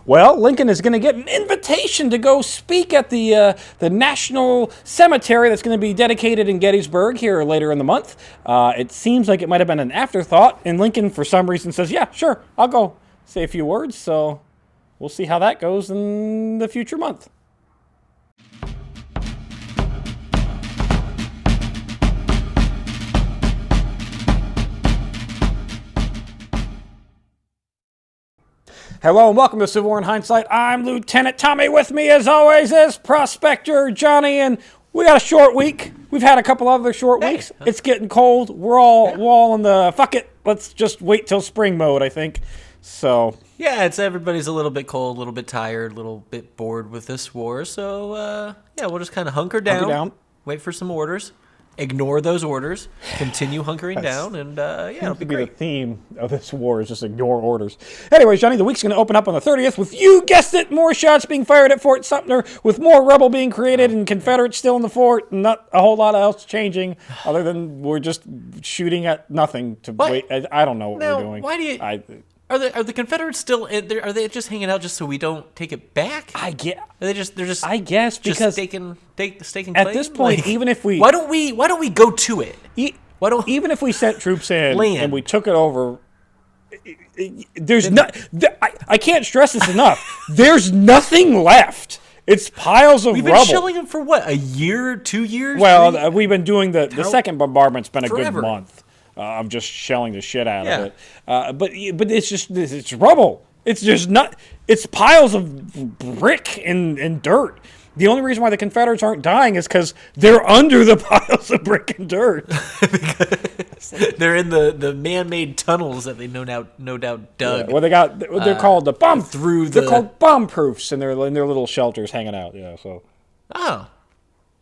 Well, Lincoln is going to get an invitation to go speak at the National Cemetery that's going to be dedicated in Gettysburg here later in the month. It seems like it might have been an afterthought, and Lincoln, for some reason, says, "Yeah, sure, I'll go say a few words." So we'll see how that goes in the future month. Hello and welcome to Civil War in Hindsight. I'm Lieutenant Tommy. With me, as always, is Prospector Johnny, and we got a short week. We've had a couple other short weeks. It's getting cold. We're all in the fuck it. Let's just wait till spring mode, I think. So yeah, everybody's a little bit cold, a little bit tired, a little bit bored with this war. So yeah, we'll just kind of hunker down, wait for some orders. Ignore those orders. Continue hunkering down, and yeah, it'll be great. The theme of this war is just ignore orders. Anyways, Johnny, the week's going to open up on the 30th with, you guessed it, more shots being fired at Fort Sumter, with more rubble being created and Confederates still in the fort, and not a whole lot else changing, other than we're just shooting at nothing to wait. I don't know what we're doing. Why do you? Are the Confederates still in there? Are they just hanging out just so we don't take it back? I get. They're just. I guess because staking claim. At this point, like, even if we why don't we go to it? Even if we sent troops in and we took it over, there's not. I can't stress this enough. There's nothing left. It's piles of rubble. We've been shelling them for what, a year, 2 years? Well, we've been doing the second bombardment's been forever. A good month. I'm just shelling the shit out of it. But it's rubble. It's just not. It's piles of brick and dirt. The only reason why the Confederates aren't dying is because they're under the piles of brick and dirt. They're in the man-made tunnels that they no doubt dug. Yeah, well, they're called the bomb through. They're called bomb proofs, and they're in their little shelters hanging out. Yeah. So. Oh.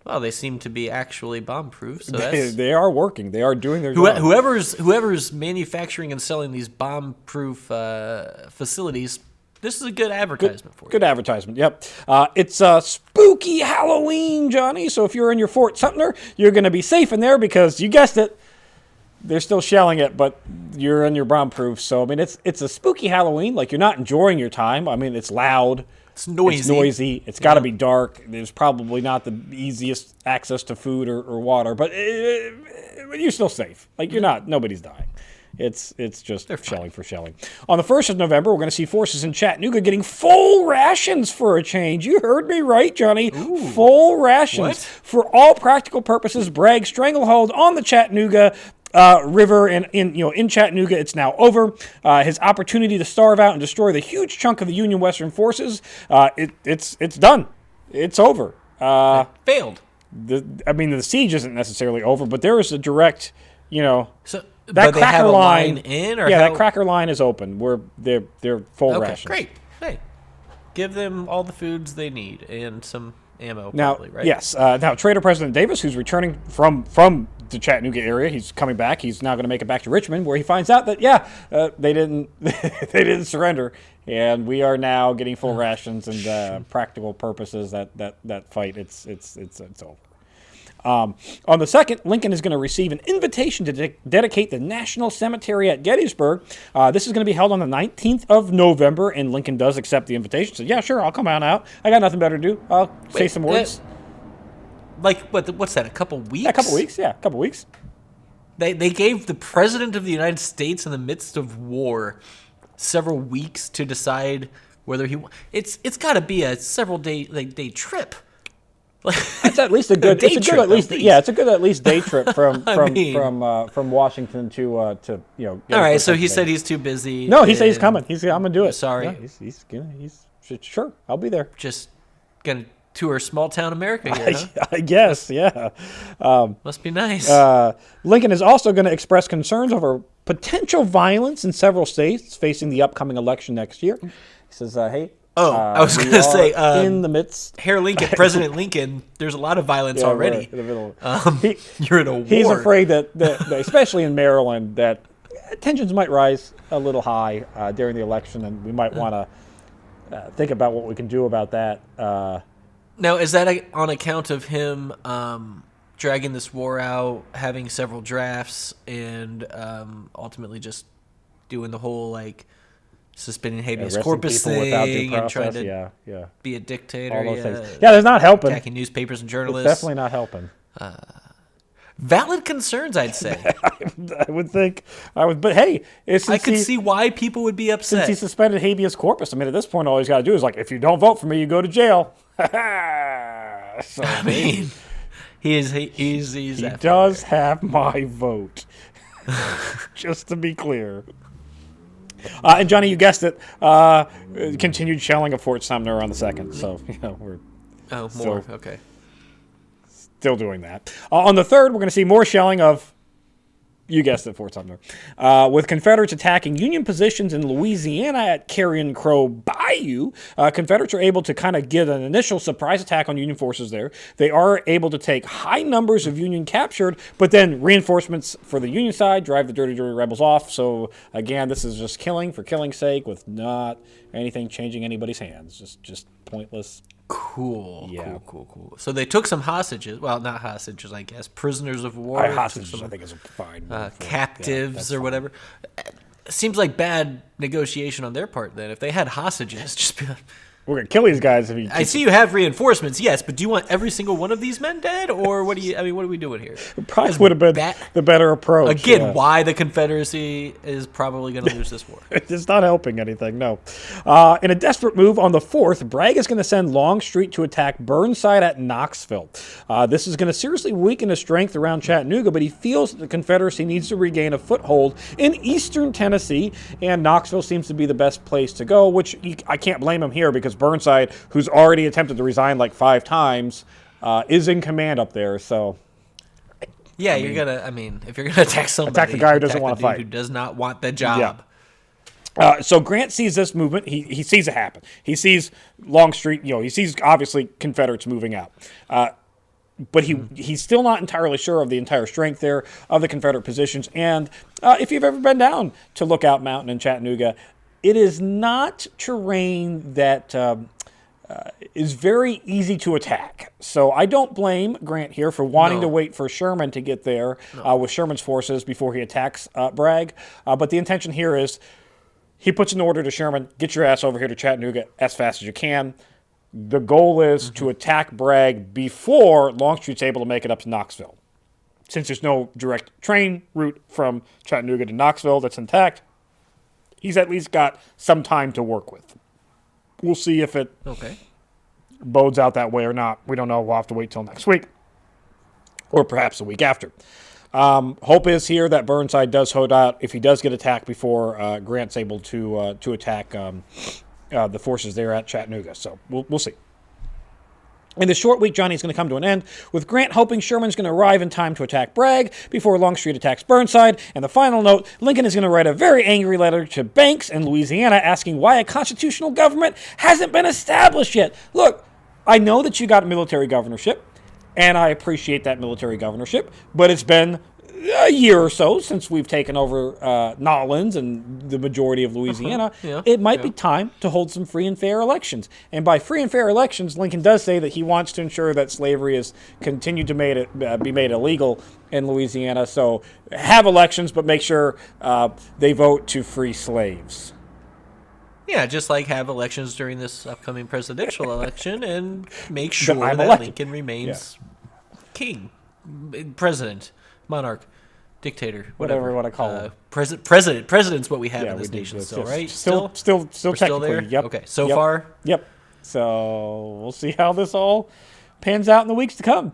Well, they seem to be actually bomb-proof. So they are working. They are doing their job. Whoever's manufacturing and selling these bomb-proof facilities, this is a good advertisement for you. Good advertisement, yep. It's a spooky Halloween, Johnny. So if you're in your Fort Sumter, you're going to be safe in there because, you guessed it, they're still shelling it, but you're in your bomb-proof. So, I mean, it's a spooky Halloween. Like, you're not enjoying your time. I mean, it's loud. It's noisy. It's got to be dark. There's probably not the easiest access to food or water, but you're still safe. Like, you're not. Nobody's dying. It's just shelling for shelling. On the 1st of November, we're going to see forces in Chattanooga getting full rations for a change. You heard me right, Johnny. Ooh. Full rations. What? For all practical purposes. Bragg's stranglehold on the Chattanooga River, and in Chattanooga, it's now over. His opportunity to starve out and destroy the huge chunk of the Union Western forces, it's done. It's over. Failed. The siege isn't necessarily over, but there is a direct, So, that but they cracker have a line in, or that cracker line is open. They're full rations. Great. Hey, give them all the foods they need and some ammo. Now, probably, right? yes. Now, Trader President Davis, who's returning from the Chattanooga area, he's coming back. He's now going to make it back to Richmond, where he finds out that they didn't they didn't surrender, and we are now getting full rations and practical purposes. That fight, it's over. On the 2nd, Lincoln is going to receive an invitation to dedicate the National Cemetery at Gettysburg. This is going to be held on the 19th of November, and Lincoln does accept the invitation. So, yeah, sure, I'll come on out. I got nothing better to do. I'll say some words. What's that, a couple weeks? A couple weeks. They gave the President of the United States in the midst of war several weeks to decide whether he... It's got to be a several day trip. It's at least a good day trip. It's a good at least day trip from Washington to All right, so he said he's too busy. No, he said he's coming. I'm gonna do it. Sorry, yeah, he's sure. I'll be there. Just gonna tour small town America here, huh? I guess, yeah. Must be nice. Lincoln is also going to express concerns over potential violence in several states facing the upcoming election next year. He says, "Hey." I was going to say, in the midst, President Lincoln. There's a lot of violence already. In the middle. You're in a war. He's afraid that especially in Maryland, that tensions might rise a little high during the election, and we might want to think about what we can do about that. Now, is that on account of him dragging this war out, having several drafts, and ultimately just doing the whole suspending habeas arresting corpus people without due thing and trying process. to be a dictator. All those things. Yeah, there's not helping. Attacking newspapers and journalists. It's definitely not helping. Valid concerns, I'd say. I would think. But hey, I could see why people would be upset. Since he suspended habeas corpus, I mean, at this point, all he's got to do is like, if you don't vote for me, you go to jail. So, I mean, he's he does have my vote. Just to be clear. And Johnny, you guessed it. Continued shelling of Fort Sumner on the 2nd. So we're okay. Still doing that. On the 3rd, we're going to see more shelling of, you guessed it, Fort Sumner, with Confederates attacking Union positions in Louisiana at Carrion Crow Bayou. Confederates are able to kind of get an initial surprise attack on Union forces there. They are able to take high numbers of Union captured, but then reinforcements for the Union side drive the dirty rebels off. So again, this is just killing for killing's sake with not anything changing anybody's hands. Just pointless. Cool. Yeah. Cool. So they took some hostages. Well, not hostages, I guess. Prisoners of war. Hostages, I think, is a fine. Captives or whatever. Seems like bad negotiation on their part. Then, if they had hostages, just be like, we're gonna kill these guys. I see you have reinforcements, yes, but do you want every single one of these men dead, or what do you? I mean, what are we doing here? It probably would have been the better approach. Again, why the Confederacy is probably going to lose this war? It's not helping anything. No. In a desperate move on the 4th, Bragg is going to send Longstreet to attack Burnside at Knoxville. This is going to seriously weaken his strength around Chattanooga, but he feels that the Confederacy needs to regain a foothold in eastern Tennessee, and Knoxville seems to be the best place to go. Which I can't blame him here because Burnside, who's already attempted to resign like 5 times, is in command up there. So, yeah, if you're gonna attack somebody, attack the guy who doesn't want to fight, who does not want the job. Yeah. So Grant sees this movement. He sees it happen. He sees Longstreet. He sees obviously Confederates moving out. But he's still not entirely sure of the entire strength there of the Confederate positions. And if you've ever been down to Lookout Mountain in Chattanooga, it is not terrain that is very easy to attack. So I don't blame Grant here for wanting to wait for Sherman to get there with Sherman's forces before he attacks Bragg. But the intention here is he puts an order to Sherman, get your ass over here to Chattanooga as fast as you can. The goal is to attack Bragg before Longstreet's able to make it up to Knoxville. Since there's no direct train route from Chattanooga to Knoxville that's intact, he's at least got some time to work with. We'll see if it bodes out that way or not. We don't know. We'll have to wait till next week or perhaps the week after. Hope is here that Burnside does hold out if he does get attacked before Grant's able to attack the forces there at Chattanooga. So we'll see. In the short week, Johnny's going to come to an end, with Grant hoping Sherman's going to arrive in time to attack Bragg before Longstreet attacks Burnside. And the final note, Lincoln is going to write a very angry letter to Banks in Louisiana asking why a constitutional government hasn't been established yet. Look, I know that you got military governorship, and I appreciate that military governorship, but it's been a year or so since we've taken over Nolens and the majority of Louisiana. It might be time to hold some free and fair elections. And by free and fair elections, Lincoln does say that he wants to ensure that slavery is continued to be made illegal in Louisiana. So have elections, but make sure they vote to free slaves. Yeah, just like have elections during this upcoming presidential election and make sure that Lincoln remains king, president, monarch, dictator, whatever you want to call it. President's what we have in this nation still, right? Still technically. Still there? Yep. Okay, so far? Yep. So we'll see how this all pans out in the weeks to come.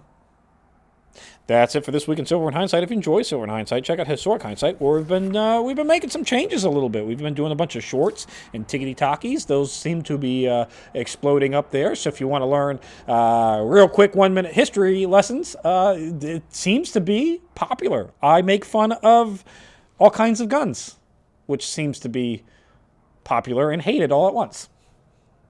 That's it for this week in Silver in Hindsight. If you enjoy Silver in Hindsight, check out Historic Hindsight, where we've been making some changes a little bit. We've been doing a bunch of shorts and tickety talkies. Those seem to be exploding up there. So if you want to learn real quick 1-minute history lessons, it seems to be popular. I make fun of all kinds of guns, which seems to be popular and hated all at once.